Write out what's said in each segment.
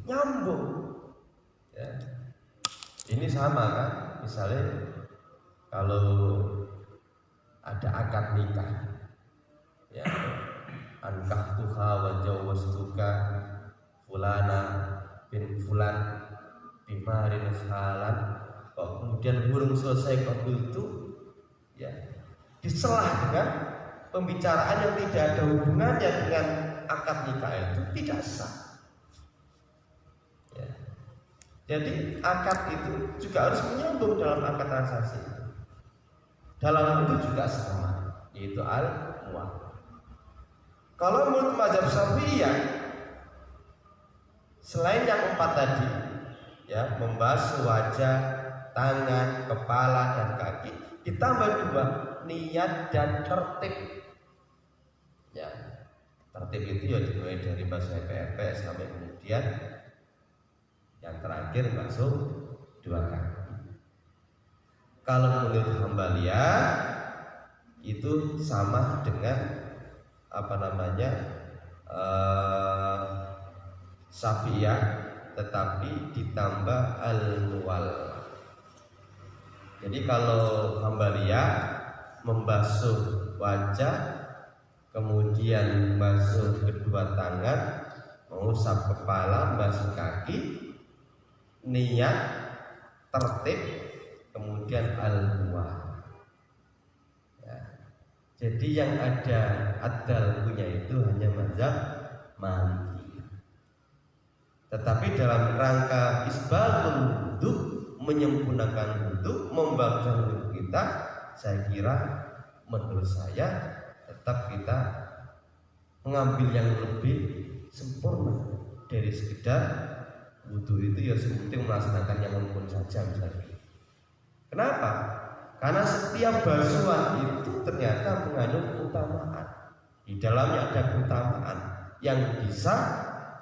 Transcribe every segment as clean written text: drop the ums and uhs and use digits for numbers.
nyambung. Ya. Ini sama kan, misalnya kalau ada akad nikah, ya, ankah tuha wa jawastuka fulana bin fulan bimarin halan, kok kemudian burung selesai kabul itu, ya, diselah dengan pembicaraan yang tidak ada hubungannya dengan akad nikah itu tidak sah. Ya. Jadi akad itu juga harus menyambung dalam akad transaksi. Dalam itu juga sama, yaitu al-muwah. Kalau menurut mazhab Syafi'iyah, selain yang 4 tadi, ya, membasuh wajah, tangan, kepala dan kaki, ditambah 2, niat dan tertib. Ya, tertib itu ya dimulai dari basuh epek sampai kemudian yang terakhir basuh 2 kaki. Kalau menurut Hambaliyah itu sama dengan Syafi'iyah, tetapi ditambah al-muwal. Jadi kalau Hambaliyah membasuh wajah, kemudian membasuh kedua tangan, mengusap kepala, membasuh kaki, niat, tertib, kemudian al-muwah. Ya. Jadi yang ada adal punya itu hanya mazhab Maliki. Tetapi dalam rangka isbagul wudu, menyempurnakan wudu, membaguskan wudu kita, saya kira, menurut saya tetap kita mengambil yang lebih sempurna dari sekedar wudu itu, ya seperti melaksanakan yang rukun saja misalnya. Kenapa? Karena setiap basuhan itu ternyata mengandung keutamaan. Di dalamnya ada keutamaan yang bisa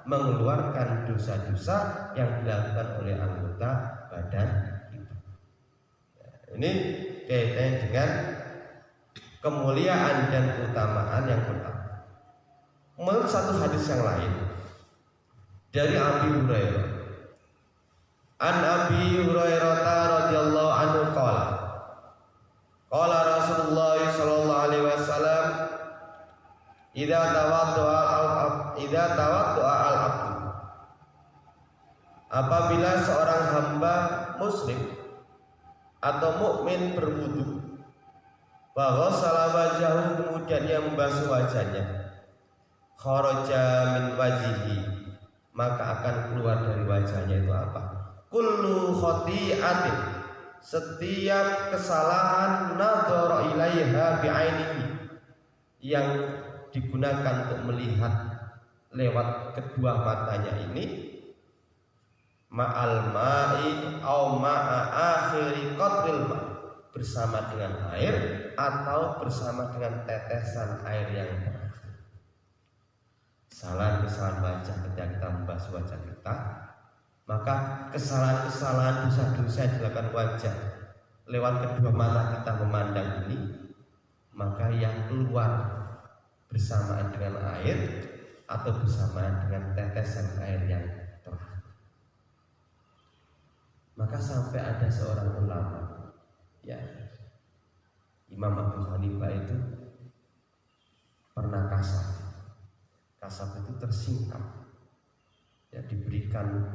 mengeluarkan dosa-dosa yang dilakukan oleh anggota badan kita. Ini kaitannya dengan kemuliaan dan keutamaan yang pertama. Menurut satu hadis yang lain dari Abi Hurairah, an Abi Hurairah radhiyallahu anhu qala Rasulullah sallallahu alaihi wasallam, idza tawaddu'a al-'abdu, apabila seorang hamba muslim atau mukmin berwudu, wa ghassala wajhahu, kemudian dia membasuh wajahnya, kharaja min wajhihi, maka akan keluar dari wajahnya itu apa? Kullu khati'atin, setiap kesalahan, nadhara ilaiha bi'ainihi, yang digunakan untuk melihat lewat kedua matanya ini, ma'al ma'i au ma'a akhiri qatril ma', bersama dengan air atau bersama dengan tetesan air yang terakhir. Kesalahan wajah ketika kita membasuh wajah kita, maka kesalahan-kesalahan dosa-dosa yang dilakukan wajah lewat kedua mata kita memandang ini, maka yang keluar bersamaan dengan air atau bersamaan dengan tetesan air yang terakhir. Maka sampai ada seorang ulama, ya, Imam Abu Hanifah itu pernah kasaf itu tersingkap, ya, diberikan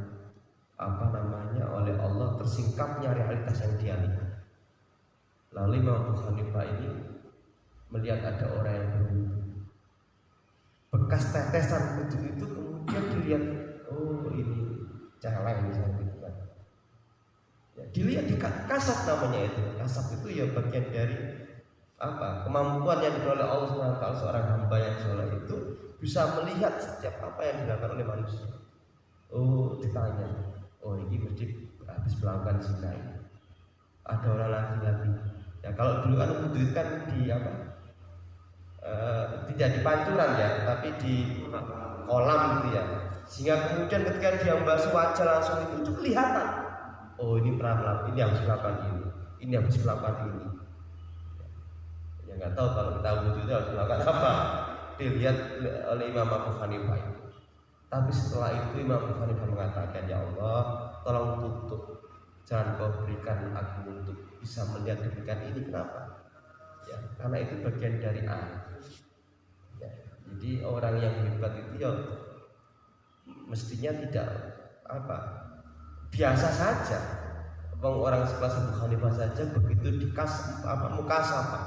oleh Allah tersingkapnya realitas yang dia lihat. Lalu Imam Abu Hanifah ini melihat ada orang yang berwudu, bekas tetesan wudu itu kemudian dilihat, oh ini celeng misalnya gitu kan. Ya, dilihat di kasaf namanya itu. Kasaf itu ya bagian dari kemampuan yang diberi oleh Allah SWT. Seorang hamba yang soleh itu bisa melihat setiap apa yang dilakukan oleh manusia. Oh, ditanya, oh ini mesti habis melakukan zina ini. Ada orang laki-laki. Ya kalau dulu kan wudu kan di tidak di pancuran ya, tapi di kolam gitu ya. Sehingga kemudian ketika dia membasuh wajah langsung itu kelihatan. Oh ini pernah melakukan, ini harus melakukan ini harus melakukan ini. Ya nggak tahu kalau kita wudu itu harus melakukan apa. Dilihat oleh Imam Abu Hanifah itu. Tapi setelah itu Imam Abu Hanifah mengatakan, ya Allah, tolong tutup, jangan kau berikan aku untuk bisa melihat demikian ini. Kenapa? Ya, karena itu bagian dari air. Ya, jadi orang yang hebat itu ya mestinya tidak biasa saja. Orang sekelas Abu Hanifah saja begitu mukasafah,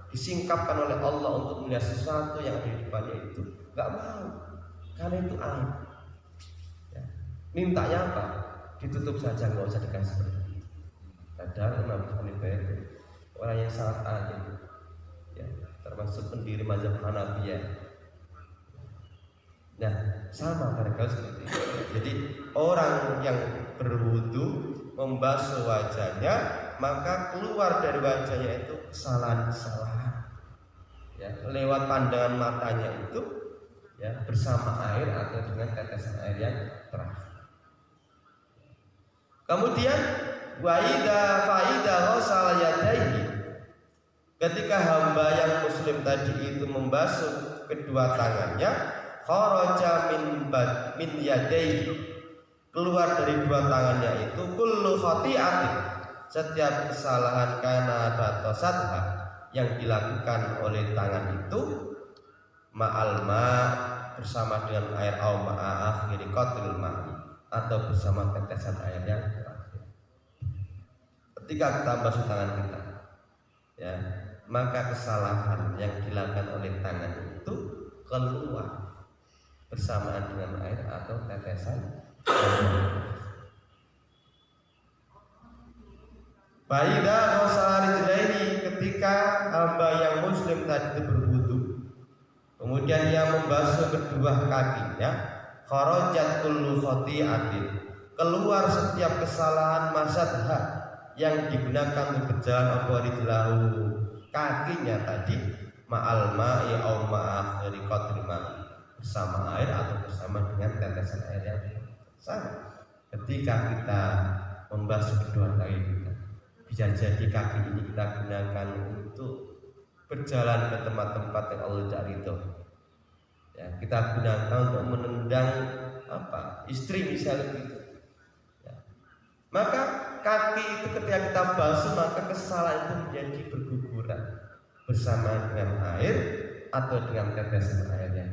disingkapkan oleh Allah untuk melihat sesuatu yang ada di depannya itu nggak mau, karena itu aib. Ya. Mintanya apa? Ditutup saja, nggak usah dikasih seperti itu. Padahal Imam Abu Hanifah itu orang yang sangat alim, ya, termasuk pendiri mazhab Hanafiyah. Nah, sama barangkali seperti itu. Jadi orang yang berwudu membasuh wajahnya, maka keluar dari wajahnya itu kesalahan-kesalahan. Ya, lewat pandangan matanya itu, ya, bersama air atau dengan tetesan air yang terakhir. Kemudian faida ghasala yadayhi, ketika hamba yang muslim tadi itu membasuh kedua tangannya, kharaja min yadayhi, keluar dari dua tangannya itu kullu khati'atin, setiap kesalahan kana datosatha yang dilakukan oleh tangan itu, ma'al bersama dengan air, au ma'a akhiri qatril ma'i, atau bersama tetesan air yang terakhir. Ketika kita basuh tangan kita, ya, maka kesalahan yang dilakukan oleh tangan itu keluar bersamaan dengan air atau tetesan. Faida ghasala, ketika hamba yang muslim tadi berwudu, kemudian ia membasuh kedua kakinya, kharajat kullu khati'atin, keluar setiap kesalahan masadha yang digunakan untuk berjalan aqwaridlahu, kakinya tadi, ma'al ma'i au ma'akhiri qadri ma'i, bersama air atau bersama dengan tetesan air yang sama. Ketika kita membasuh kedua kaki kita, bisa jadi kaki ini kita gunakan untuk berjalan ke tempat-tempat yang Allah tidak ridho. Ya, kita gunakan untuk menendang istri misalnya gitu. Ya. Maka kaki itu ketika kita basuh, maka kesalahan itu menjadi berguguran bersama dengan air atau dengan tetesan airnya.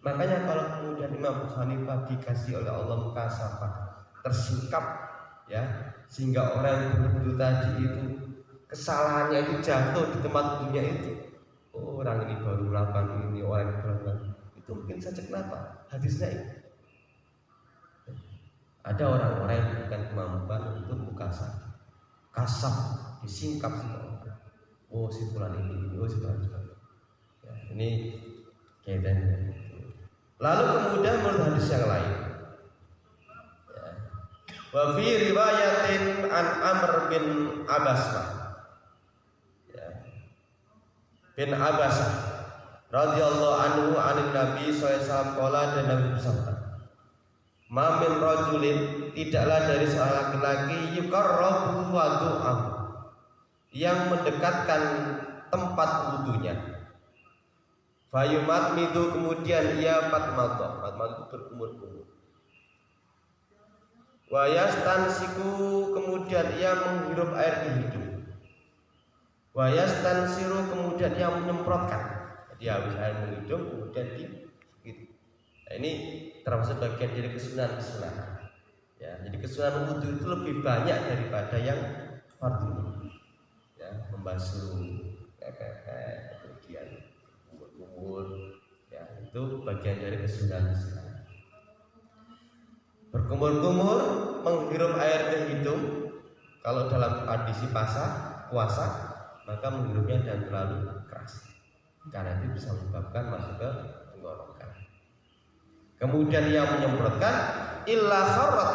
Makanya kalau kemudian Imam Abu Hanifah dikasih oleh Allah mukasafah, tersingkap, ya, sehingga orang yang berwudu tadi itu kesalahannya itu jatuh di tempat wudunya itu. Oh, orang ini baru melakukan ini, orang ini baru melakukan itu, mungkin saja kenapa hadisnya itu. Ada orang-orang yang bukan kemampuan untuk mukasafah, kasaf, disingkap semua. Oh, si fulan ini, oh si fulan ini. Ya, ini kaitannya. Lalu kemudian menurut hadis yang lain, ya, wa fi riwayatin an Amr bin Abasah, ya, bin Abasah radhiyallahu anhu anin Nabi SAW qala, dan Nabi bersabda, ma min rajulin, tidaklah dari seorang laki-laki, yuqarrabu wadu'ahu, yang mendekatkan tempat wudunya, fayumat midu, kemudian ia matmato itu berkumur-kumur, wayastansiku, kemudian ia menghirup air di hidung, wayastansiru, kemudian ia menyemprotkan, jadi habis air di hidung kemudian gitu. Nah, ini termasuk bagian dari kesunahan. Ya, jadi kesunahan wudu itu lebih banyak daripada yang fardu. Ya, membasuh kemudian kumur, ya, itu bagian dari kesunahan. Berkumur-kumur, menghirup air ke hidung, kalau dalam kondisi puasa, maka menghirupnya jangan terlalu keras, karena itu bisa menyebabkan masuk ke tenggorokan. Kemudian ia menyemprotkan, illa kharat,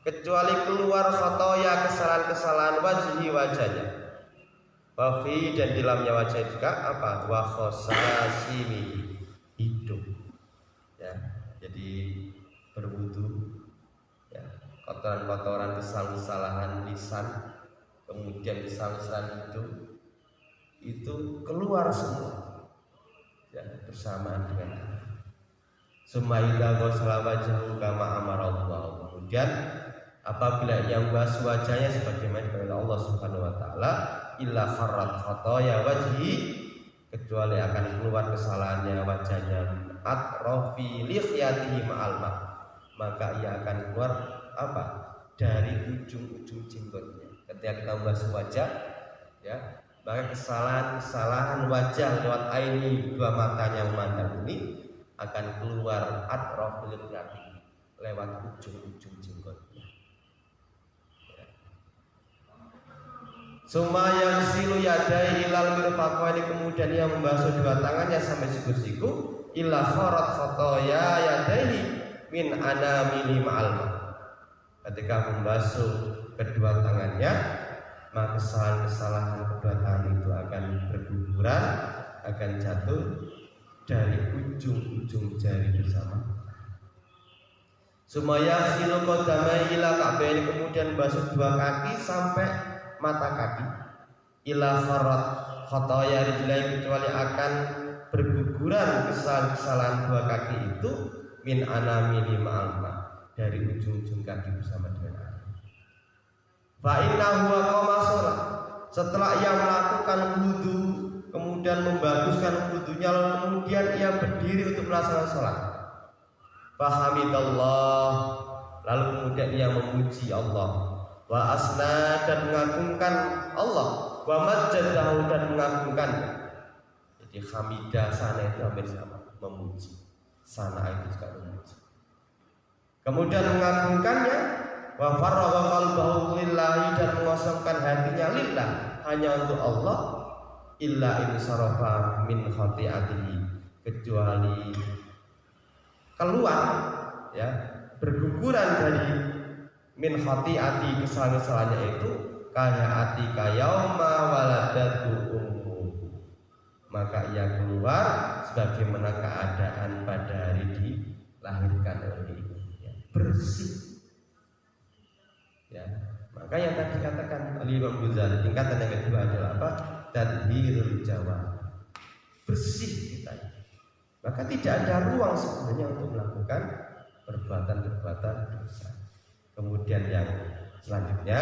kecuali keluar khotoya, kesalahan-kesalahan wajahnya, wafi, dan di dalamnya wajah juga wa khosasimi, hidung. Ya, jadi berwudu, ya, kotoran-kotoran, kesalahan lisan, kemudian kesalahan hidung itu keluar semua, ya, bersamaan dengan Summa idza ghasala wajhahu kama amara Allah. Kemudian apabila ia membasuh wajahnya sebagaimana oleh Allah Subhanahu wa taala, illa kharrat khotoya wajhi, kecuali akan keluar kesalahannya wajahnya atrofi lihiyatihi ma'al ma, maka ia akan keluar apa? Dari ujung-ujung jenggotnya. Ketika kita membasuh wajah, ya, maka kesalahan wajah lewat aini, dua matanya memandang ini akan keluar atrofi lihiyatihi, lewat ujung-ujung jenggotnya. Sumaya silu yadai ilal mirfaqaini, kemudian ia membasuh dua tangannya sampai siku-siku, illa kharat khotoya yadaihi min anamili ma'alma. Ketika membasuh kedua tangannya, maka kesalahan kedua tangan itu akan berguguran, akan jatuh dari ujung-ujung jari bersama. Sumaya silu qadamai ila ka'baini, kemudian membasuh dua kaki sampai mata kaki, ila kharat khotoya rijlain, kecuali akan berguguran kesalahan dua kaki itu min anamili ma'alma, dari ujung-ujung kaki bersama dengan air. Fa innahu aqama shalah, setelah ia melakukan wudu, kemudian membaguskan wudunya, lalu kemudian ia berdiri untuk melaksanakan salat. Fa hamidallah, lalu kemudian ia memuji Allah, wa asna, dan mengagungkan Allah, wa majjadahu, dan mengagungkannya. Jadi hamidah sana itu hampir sama, memuji. Sana itu juga memuji. Kemudian mengagungkannya, wa faragha qalbahu lillahi, dan mengosongkan hatinya lillah, hanya untuk Allah, illa in sarafa min khati'atihi, kecuali keluar, ya, berguguran dari min khati'ati, kesalahan-kesalahannya itu, kaya atika yauma waladatu ummuhu, maka ia keluar sebagaimana keadaan pada hari dilahirkan oleh ibunya, bersih. Ya, maka yang tadi katakan oleh Imam Ghazali, tingkatan yang kedua adalah apa? Tadhirul jawab, bersih kita. Maka tidak ada ruang sebenarnya untuk melakukan perbuatan-perbuatan dosa. Kemudian yang selanjutnya,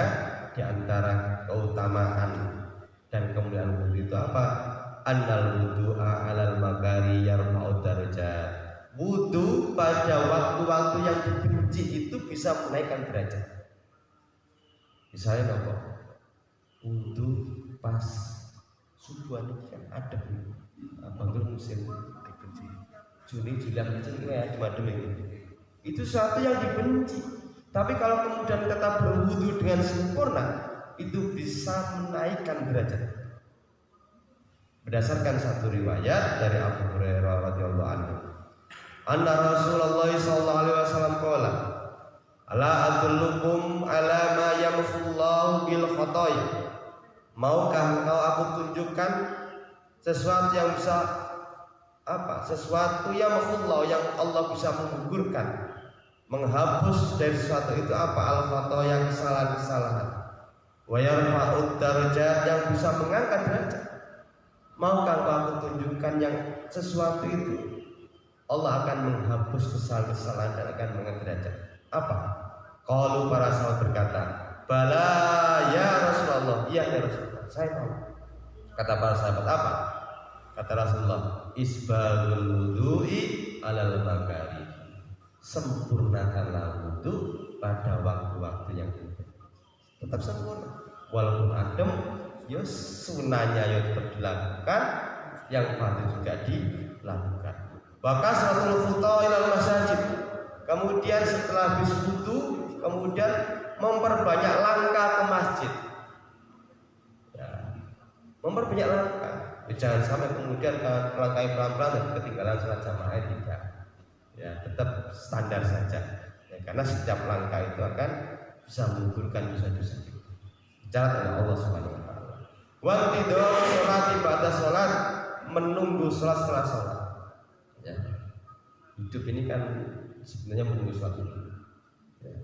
di antara keutamaan dan kemuliaan wudu itu apa? Annal wudu'a 'alal magari yarfa'u darajat. Wudu pada waktu-waktu yang dibenci itu bisa menaikkan derajat. Misalnya apa? Wudu pas subuhan ini kan ada bangun musim dibenci. Juni, Juli, Agustus ini ya cuma demi itu sesuatu yang dibenci. Tapi kalau kemudian tetap berwudu dengan sempurna, itu bisa menaikkan derajat. Berdasarkan satu riwayat dari Abu Hurairah radhiyallahu anhu, anna Rasulullah sallallahu alaihi wasallam qala, ala adullukum ala ma yamhullahu bil khotoya. Maukah engkau aku tunjukkan sesuatu yang bisa apa? Sesuatu yang yamhullahu, yang Allah bisa menggugurkan, menghapus dari sesuatu itu apa? Al-khotoya, kesalahan-kesalahan. Wa yarfa'ud darajat, yang bisa mengangkat derajat. Maukah aku tunjukkan yang sesuatu itu Allah akan menghapus kesalahan-kesalahan dan akan mengangkat derajat? Apa? Qalu, para sahabat berkata, bala ya Rasulullah, iya ya Rasulullah, saya tahu. Kata para sahabat, apa? Kata Rasulullah, isbalul wudu'i alal makari, sempurnakanlah wudu pada waktu-waktu yang penting. Tetap sempurna, walaupun adem, ya sunahnya ya tetap dilakukan, yang fardu juga dilakukan. Maka salatul futa ilal masajid, kemudian setelah habis wudu, kemudian memperbanyak langkah ke masjid. Ya, memperbanyak langkah. Jangan sampai kemudian langkah pelan-pelan dan ketinggalan salat jamaah, tidak. Ya, tetap standar saja. Ya, karena setiap langkah itu akan bisa menggugurkan dosa-dosa. Bicara oleh Allah Subhanahu wa taala. Wa tidur salat ibadah salat, menunggu salat setelah salat. Ya. Hidup ini kan sebenarnya menunggu suatu. Ya.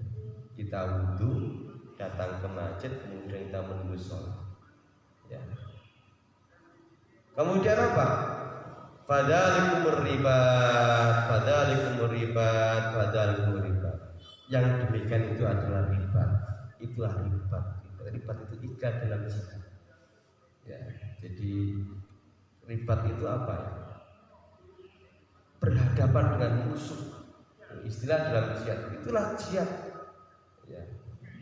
Kita wudu, datang ke masjid, kemudian kita menunggu salat. Ya. Kemudian apa? Fadzalikumur ribat. Yang demikian itu adalah ribat. Itulah ribat. Ribat itu ikat dalam jihad. Ya, jadi ribat itu apa ya? Berhadapan dengan musuh. Istilah dalam jihad itulah jihad. Ya.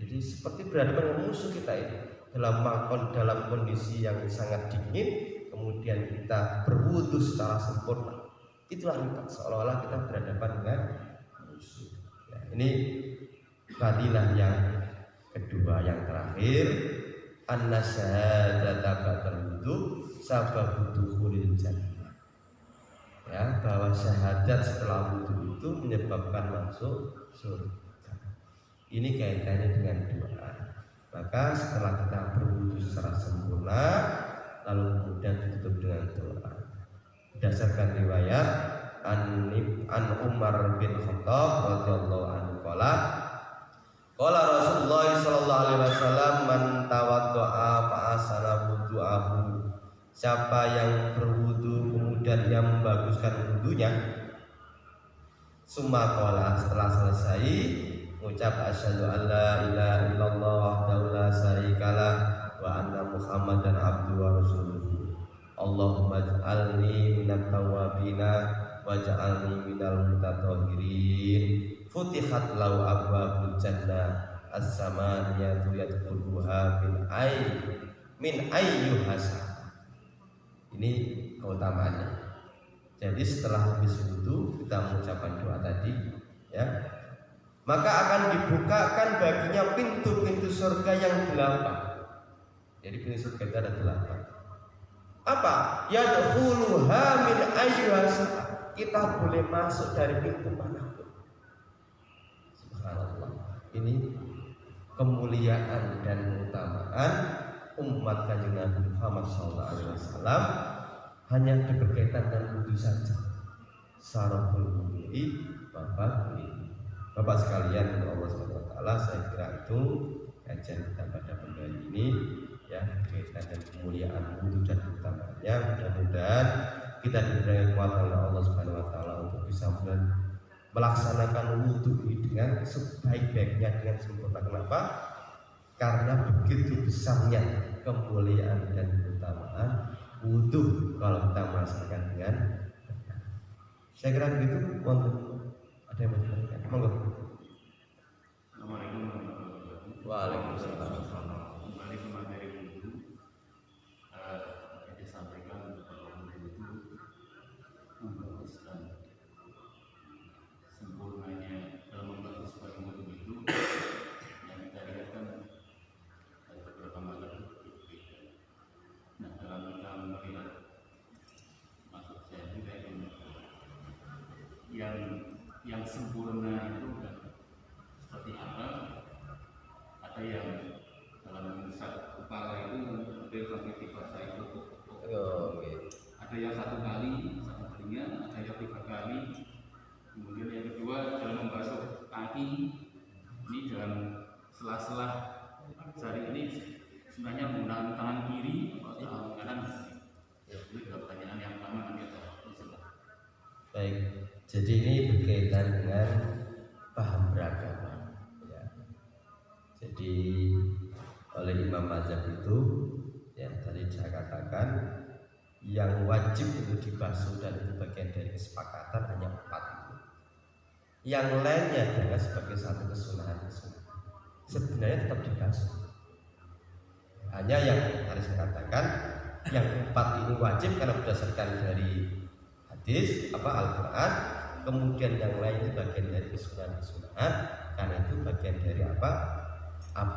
Jadi seperti berhadapan dengan musuh kita ini dalam kondisi yang sangat dingin, kemudian kita berwudu secara sempurna. Itulah ribat, seolah-olah kita berhadapan dengan musuh. Ya, ini fadilah yang kedua, yang terakhir, an-nasyahadata ba'dal wudu sababu dukhulil jannah. Ya, bahwa syahadat setelah wudu itu menyebabkan masuk surga. Ini kaitannya dengan doa. Maka setelah kita berwudu secara sempurna, lalu kemudian ditutup dengan doa. Berdasarkan riwayat an Umar bin Khattab radhiyallahu anhu qala Rasulullah sallallahu alaihi wasallam man tawaddoa fa asana wudu'ahu. Siapa yang berwudu kemudian yang membaguskan wudunya, summa qala, setelah selesai mengucap asyhadu alla ilaha illallah wahdahu la syarikalah wa anna muhammadan abduhu wa rasuluhu. Allahumma ij'alni minat tawwabina waj'alni minal mutatahhirin. Futihat lau abwabul jannah as-samaniyatu yadkhuluha min ayyuhasa. Ini keutamaannya. Jadi setelah habis wudu kita mengucapkan doa tadi, ya, maka akan dibukakan baginya pintu-pintu surga yang 8. Jadi pintu surga itu ada 8. Apa? Yadkhuluha min ayyuhasa. Kita boleh masuk dari pintu manapun. Subhanallah. Ini kemuliaan dan keutamaan umat Kanjeng Nabi Muhammad SAW hanya berkaitan dengan wudu saja. Syaraful wudu'i Bapak sekalian, Allah SWT, saya kira itu kajian kita pada kali ini, ya, berkaitan dengan kemuliaan wudu dan utamanya. Mudah-mudahan kita diberi kekuatan oleh Allah SWT untuk bisa melaksanakan wudu ini dengan sebaik-baiknya, dengan sempurna. Kenapa? Karena begitu besarnya kemuliaan dan keutamaan wudu kalau kita melaksanakan dengan benar. Saya kira begitu. Ada yang mau ditanyakan? Monggo. Assalamualaikum warahmatullahi wabarakatuh. Waalaikumsalam. Kembali ke materi wudu. Disampaikan bahwa wudu itu membaguskan sempurnanya dalam membaguskan wudu itu yang kita lihat kan beberapa mazhab berbeda. Nah, dalam kita melihat, maksud saya juga yang sempurna itu seperti apa? Ada yang dalam satu kepala itu hampir sampai 3 kali tutup. Ada yang 1 kali, satu kalinya, ada yang 3 kali. Kemudian yang kedua dalam membasuh kaki, ini dalam sela-sela jari ini sebenarnya menggunakan tangan kiri atau tangan kanan. Itu juga pertanyaan yang pertama nanti ada. Baik, jadi ini berkaitan dengan paham beragama, ya. Jadi oleh Imam Mazhab itu, ya, tadi saya katakan yang wajib itu dibasuh dan itu bagian dari kesepakatan hanya 4 itu. Yang lainnya adalah sebagai satu kesunahan. Sebenarnya tetap dibasuh. Hanya yang tadi saya katakan, yang 4 ini wajib karena berdasarkan dari hadis Al-Quran. Kemudian yang lain itu bagian dari kesunahan, karena itu bagian dari apa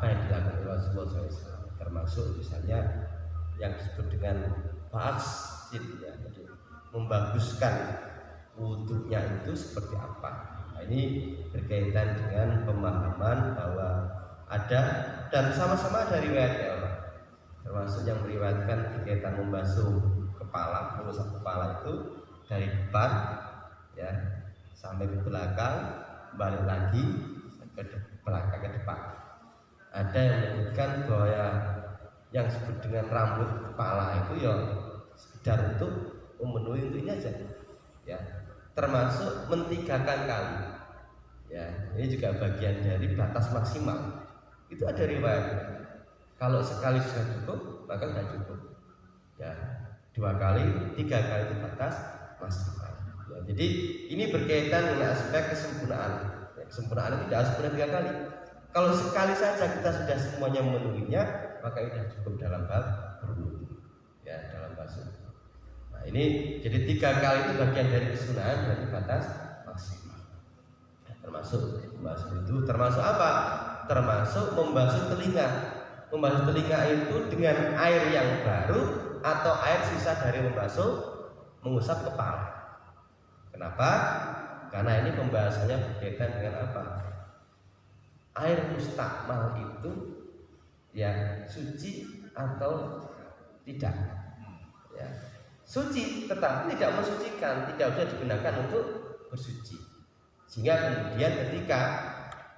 yang dilakukan oleh Rasulullah SAW, termasuk misalnya yang disebut dengan tahsin, ya, jadi membaguskan wudunya itu seperti apa. Nah, ini berkaitan dengan pemahaman bahwa ada dan sama-sama ada riwayatnya, termasuk yang meriwayatkan berkaitan membasuh kepala, mengusap kepala itu dari depan, ya, sampai ke belakang, balik lagi ke belakang ke depan. Ada yang menyebutkan bahwa yang disebut dengan rambut kepala itu ya sekedar untuk memenuhi untuk ini aja. Ya, termasuk mentigakan kali. Ya, ini juga bagian dari batas maksimal. Itu ada riwayat. Kalau sekali sudah cukup, maka sudah cukup. Ya, 2 kali, 3 kali itu batas maksimal. Ya, jadi ini berkaitan dengan aspek kesempurnaan. Ya, kesempurnaan itu tidak harus sempurna 3 kali. Kalau sekali saja kita sudah semuanya memenuhinya, maka itu sudah cukup dalam bab berwudu. Ya, dalam bab suci. Nah, ini jadi 3 kali itu bagian dari kesunahan, berarti batas maksimal. Termasuk membasuh itu termasuk apa? Termasuk membasuh telinga. Membasuh telinga itu dengan air yang baru atau air sisa dari mengusap kepala. Kenapa? Karena ini pembahasannya berkaitan dengan apa? Air mustakmal itu ya suci atau tidak? Ya, suci tetapi tidak mensucikan, tidak bisa digunakan untuk bersuci. Sehingga kemudian ketika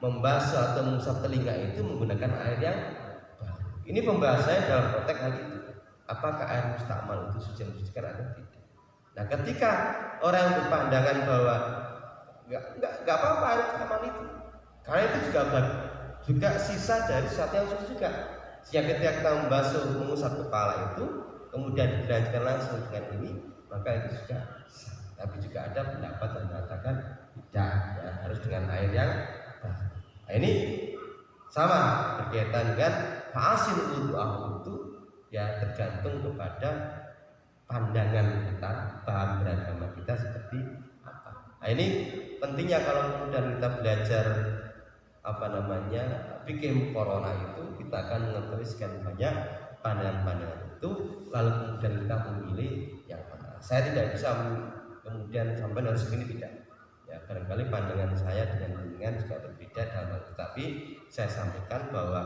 membasuh atau mengusap telinga itu menggunakan air yang baru. Ini pembahasannya dalam konteks hal itu. Apakah air mustakmal itu suci mensucikan atau tidak? Nah, ketika orang yang berpandangan bahwa nggak apa-apa air mustakmal itu, karena itu juga sisa dari sesuatu yang suci juga. Sehingga ketika kita mengusap kepala itu, kemudian dilanjutkan langsung dengan ini, maka itu juga sah. Tapi juga ada pendapat yang mengatakan tidak, ya, harus dengan air yang baru. Nah, ini sama berkaitan dengan hasil wudu'ah itu ya tergantung kepada pandangan kita, paham beragama kita seperti apa. Nah, ini pentingnya kalau kemudian kita belajar fikih corona itu, kita akan mengetahui sekian banyak pandangan-pandangan itu, lalu kemudian kita memilih yang mana. Saya tidak bisa kemudian sampai harus begini, tidak. Ya, barangkali pandangan saya dengan juga berbeda dalam hal itu, tapi saya sampaikan bahwa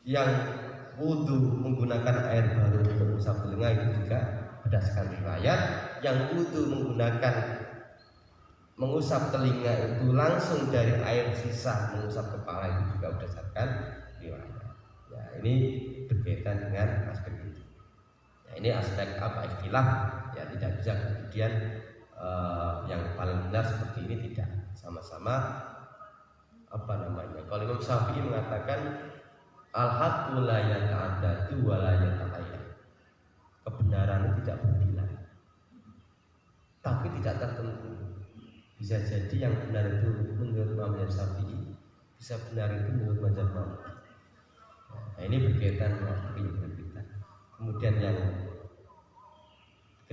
yang wudu menggunakan air baru untuk mengusap telinga itu juga berdasarkan riwayat, yang wudu mengusap telinga itu langsung dari air sisa mengusap kepala itu juga berdasarkan riwayat. Ya, ini berkaitan dengan aspek itu. Ya, ini aspek apa istilah? Ya, tidak bisa kemudian yang paling benar seperti ini, tidak. Sama-sama kalau Imam Syafi'i mengatakan al-haqqu la yata'addadu wa la yata'ayyan. Kebenaran itu tidak berbilang, tapi tidak tertentu. Bisa jadi yang benar itu menurut Imam Syafi'i, bisa benar itu menurut mazhab Maliki. Nah, ini berkaitan dengan kita. Kemudian yang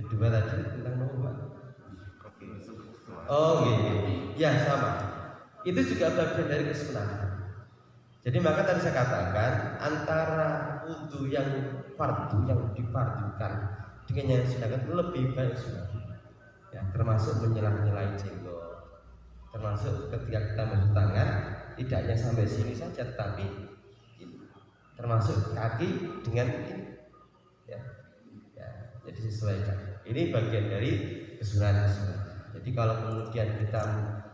kedua tadi tentang apa? Oh gitu, ya sama. Itu juga bagian dari kesunahan. Jadi maka tadi saya katakan antara wudu yang fardu, yang difardukan, dengan yang sunahkan lebih baik sunah. Ya, termasuk menyela-nyelai jenggot, termasuk ketika kita mencuci tangan, tidak hanya sampai sini saja, tapi termasuk kaki dengan ini. Ya, jadi sesuaikan. Ini bagian dari kesunahan. Jadi kalau kemudian kita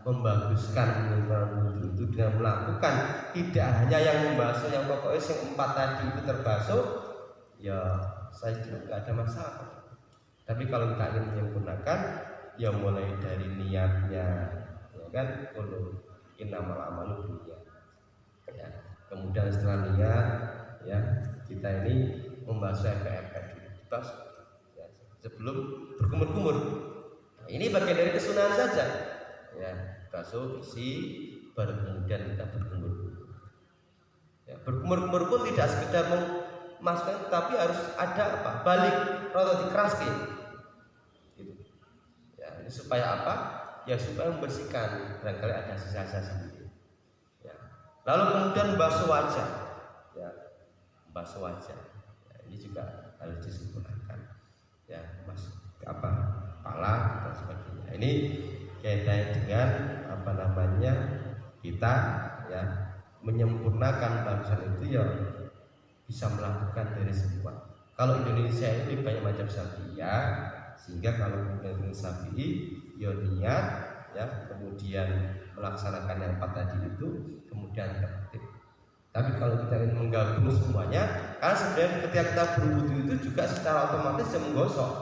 membaguskan wudu itu dengan melakukan tidak hanya yang membasuh, yang pokoknya yang 4 tadi itu terbasuh, ya saya kira nggak ada masalah. Tapi kalau kita ingin menyempurnakan, ya mulai dari niatnya, ya kan, kalau innamal a'malu binniyat. Ya, kemudian setelah niat, ya kita ini membasuh efek-efek dibasuh, ya, sebelum berkumur-kumur. Ini bagian dari kesunahan saja. Ya, basuh isi baru kemudian kita berkumur. Ya, berkumur-kumur pun tidak sekedar memasukkan, tapi harus ada apa? Balik atau dikeraskan. Gitu. Ya, ini supaya apa? Ya supaya membersihkan, barangkali ada sisa-sisa sendiri. Ya. Lalu kemudian basuh wajah. Ya, basuh wajah. Ya, ini juga harus disempurnakan. Ya, kepala dan sebagainya. Ini kaitannya dengan kita ya menyempurnakan bangsa itu ya bisa melakukan dari semua. Kalau Indonesia ini banyak macam Syafi'iyah, sehingga kalau kemudian Syafi'i ya niat, ya kemudian melaksanakan yang 4 tadi itu, kemudian tertib. Tapi kalau kita ingin menggabung semuanya, karena sebenarnya ketika kita berwudu itu juga secara otomatis menggosok.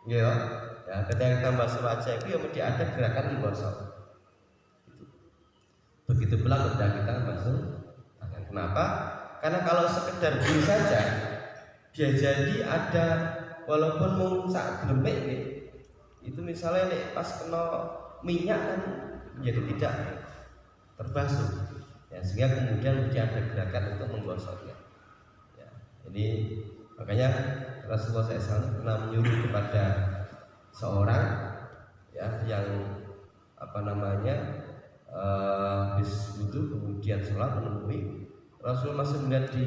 Ya, ya ketika kita basuh wajah itu ya mesti ada gerakan menggosok. Begitu pula ketika kita basuh tangan. Kenapa? Karena kalau sekedar gini saja, dia jadi ada walaupun mau sak gremik nih, itu misalnya nih pas kena minyak kan menjadi tidak terbasuh. Ya, sehingga kemudian mesti ada gerakan untuk menggosoknya. Ya, ini makanya Rasulullah SAW pernah menyuruh kepada seorang ya yang habis wudu kemudian sholat menemui Rasul masih melihat di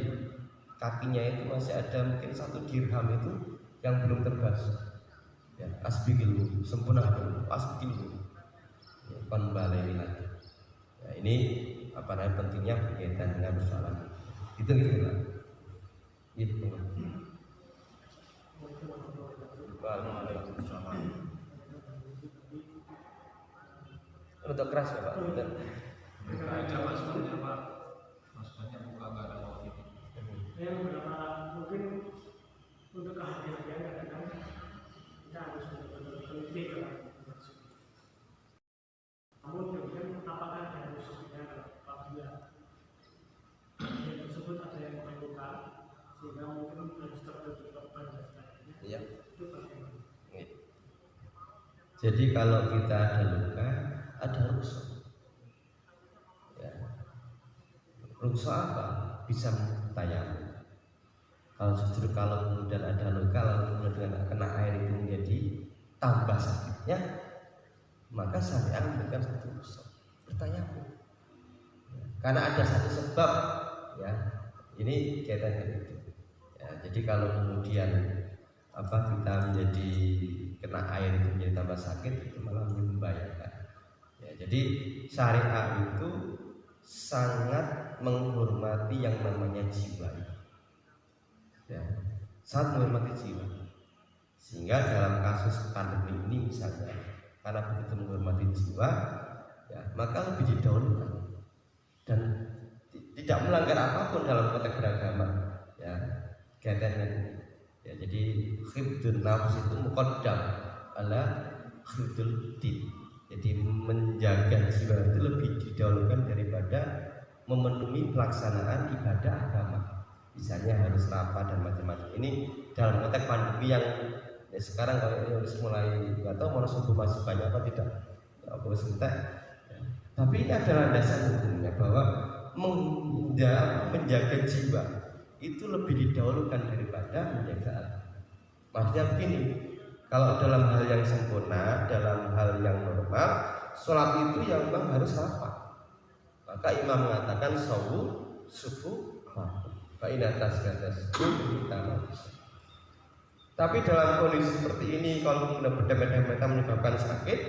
kakinya itu masih ada mungkin 1 dirham itu yang belum terbasuh. Ya, asbigil wudu, sempurnakan asbigil wudu. Ya, kembali lagi. Ya, ini pentingnya berkaitan dengan sholat. Itu gitu lah. Itu. Untuk keras ya Pak. Ada masukannya Pak. Masukannya buka nggak ada waktu. Beberapa mungkin untuk kehati-hatian kadang kita harus benar-benar teliti dalam bermaksud. Namun kemudian apakah ada rusuknya apabila yang tersebut ada yang terluka sehingga mungkin harus tertutup korban dan sebagainya. Iya. Itu bagaimana? Jadi kalau kita ada luka, ada rusuk. Ya. Rusuk apa? Bisa tayamum. Kalau justru kalau kemudian ada luka lalu kemudian kena air itu menjadi tambah sakitnya, maka syariat memberikan satu rusuk, bertayamum. Ya. Karena ada satu sebab, ya. Ini kaitannya itu. Ya, jadi kalau kemudian kita menjadi kena air itu menjadi tambah sakit, itu malah membahayakan. Ya, jadi syariat itu sangat menghormati yang namanya jiwa. Ya, sangat menghormati jiwa. Sehingga dalam kasus pandemi ini misalnya, karena begitu menghormati jiwa, ya, maka lebih didahulukan dan tidak melanggar apapun dalam konteks beragama. Ya, kaitannya. Ya, jadi khifdun nafs itu muqaddam ala khifdul din. Jadi menjaga jiwa itu lebih didahulukan daripada memenuhi pelaksanaan ibadah agama. Misalnya harus rapat dan macam-macam. Ini dalam konteks pandemi yang ya sekarang kalau harus mulai nggak tahu mau sembuh masih banyak apa tidak. Apa sebentar. Ya. Tapi ini adalah dasar hukumnya bahwa menjaga jiwa itu lebih didahulukan daripada menjaga agama. Maksudnya begini, kalau dalam hal yang sempurna, dalam hal yang normal, sholat itu yang memang harus rapat. Maka imam mengatakan sawu sufu fa'in atas kita. Tapi dalam kondisi seperti ini, kalau kemudian berdempet-dempetan menyebabkan sakit,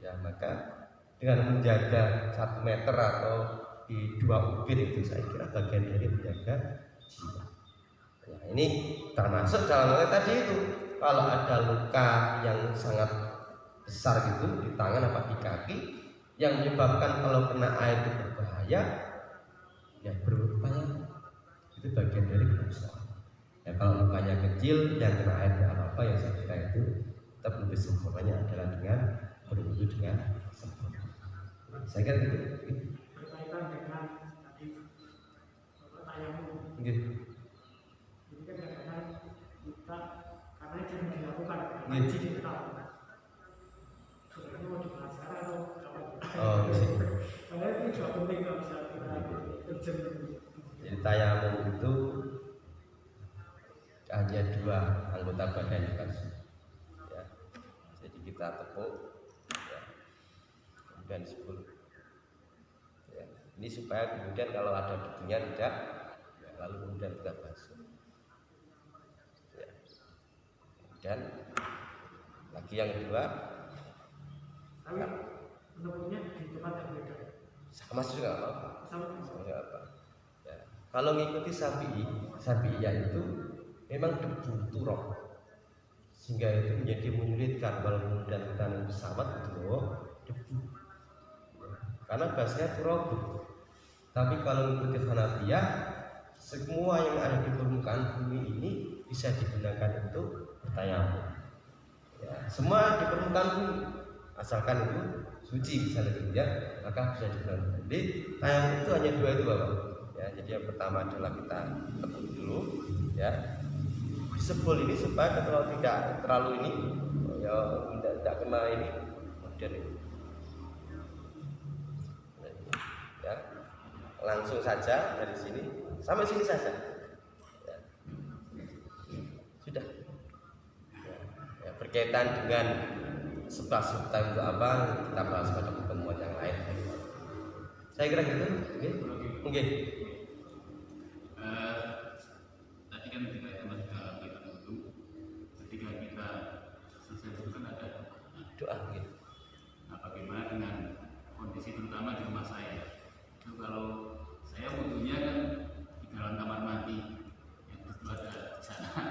ya maka dengan menjaga 1 meter atau di 2 ukir itu saya kira bagian dari menjaga jiwa. Ya, ini termasuk dalam hal tadi itu. Kalau ada luka yang sangat besar gitu di tangan apa di kaki yang menyebabkan kalau kena air itu berbahaya, ya berupaya itu bagian dari kerusakan. Ya kalau lukanya kecil yang kena air tidak apa-apa, ya saya kira itu tetap lebih sempurnanya adalah dengan berwudu dengan sempurna. Saya kira itu. Berkaitan dengan tadi tayamum. Gitu. Jadi kan kadang-kadang kita karena jarang dilakukan, wajib kita lakukan. Sebenarnya mau dibahas sekarang atau kapan? Oh, gitu. Karena itu juga penting kalau bisa kita kerja. Jadi tayamum itu hanya 2 anggota badan dibasuh. Ya. Jadi kita tepuk, ya. Kemudian 10. Ya. Ini supaya kemudian kalau ada debunya tidak, ya, lalu kemudian kita basuh. Ya. Dan lagi yang kedua, Tapi menurutnya di tempat yang beda. sama juga nggak apa-apa. Sama Nggak apa. Ya. Kalau mengikuti Syafi'iyah itu memang debu turok, sehingga itu menjadi menyulitkan kalau kemudian kita naik pesawat itu debu. Karena bahasanya turok. Tapi kalau mengikuti Hanafiyah, semua yang ada di permukaan bumi ini bisa digunakan untuk bertayamum. Ya, semua di permukaan bumi asalkan itu suci misalnya gitu ya, maka bisa digunakan. Jadi tayamum itu hanya dua itu Bapak. Ya, jadi yang pertama adalah kita tepuk dulu ya. Disebul ini supaya kalau tidak terlalu ini ya tidak kena ini kemudian ini. Ya. Langsung saja dari sini sampai sini saja. Ya. Sudah. Ya, berkaitan dengan sebab-sebab untuk apa kita bahas pada pertemuan yang lain. Saya kira gitu. Oke. Tadi kan ketika itu masih kita dulu, ketika kita selesai itu kan ada Doa gitu. Nah, bagaimana dengan kondisi terutama di rumah saya? Itu kalau saya butuhnya kan di dalam kamar mandi yang itu ada di sana.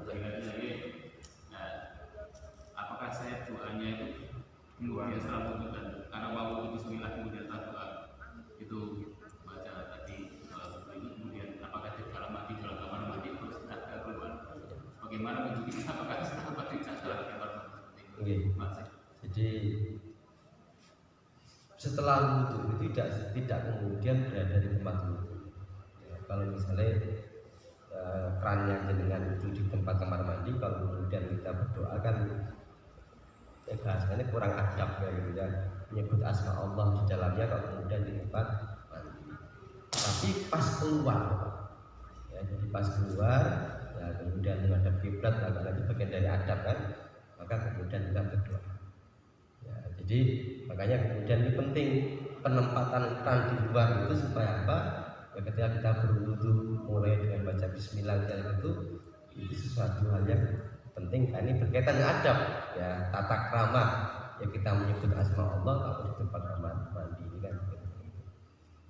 Lagi-lagi, nah, apakah saya doanya itu kemudian setelah wudhu dan karena mau wudhu bismillah kemudian doa itu baca tadi ini kemudian apakah di dalam kamar mandi terus tidak keluar? Bagaimana menunjukkan apakah setelah mandi dalam kamar mandi? Masih. Jadi setelah wudhu itu tidak kemudian berada di tempat wudhu. Ya, kalau misalnya kerannya jenengan itu di tempat kamar mandi, kalau kemudian kita berdoa kan ya bahasanya kurang adab ya gitu ya, menyebut asma Allah di dalamnya kalau kemudian di tempat mandi. Tapi pas keluar, ya, jadi pas keluar, ya kemudian menghadap kiblat, lagi bagian dari adab kan, maka kemudian kita berdoa. Ya, jadi makanya kemudian ini penting penempatan keran di luar itu supaya apa? Ya, ketika kita berwudu mulai dengan baca Bismillah itu sesuatu hal yang penting. Nah, ini berkaitan dengan adab, ya tata krama. Ya kita menyebut asma Allah kalau di tempat kamar mandi ini kan.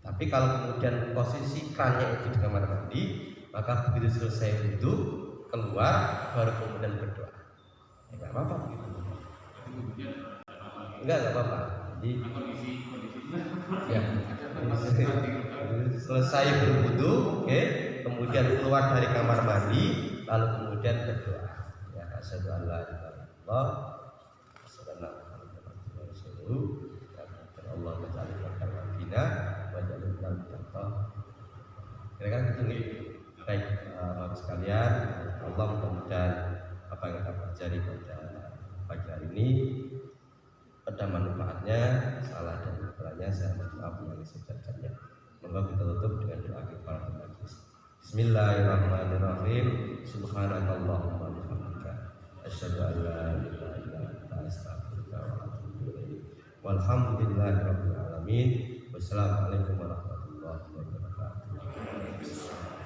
Tapi kalau kemudian posisi kerannya itu di kamar mandi, maka begitu selesai wudu keluar baru kemudian berdoa. Ya, nggak apa-apa begitu. Enggak apa-apa. Jadi ya, selesai berwudu, oke, kemudian keluar dari kamar mandi, lalu kemudian berdoa. Ya, asyhadu an la ilaha illallah, asyhadu anna Muhammadan rasulullah. Ya, Allah menjadikan kita wajib dalam contoh. Kira-kira gitu nih. Baik, Bapak sekalian, Allah mudah-mudahan apa yang kita pelajari pada pagi hari ini ada manfaatnya, salah dan kekurangannya saya mohon maaf yang sejajarnya. Semoga kita tutup dengan doa kifaratul majlis. Bismillahirrahmanirrahim. Subhanakallahumma wa bihamdika asyhadu an la ilaha illa anta astaghfiruka wa atubu ilaik. Walhamdulillahirabbil alamin. Wassalamualaikum warahmatullahi wabarakatuh.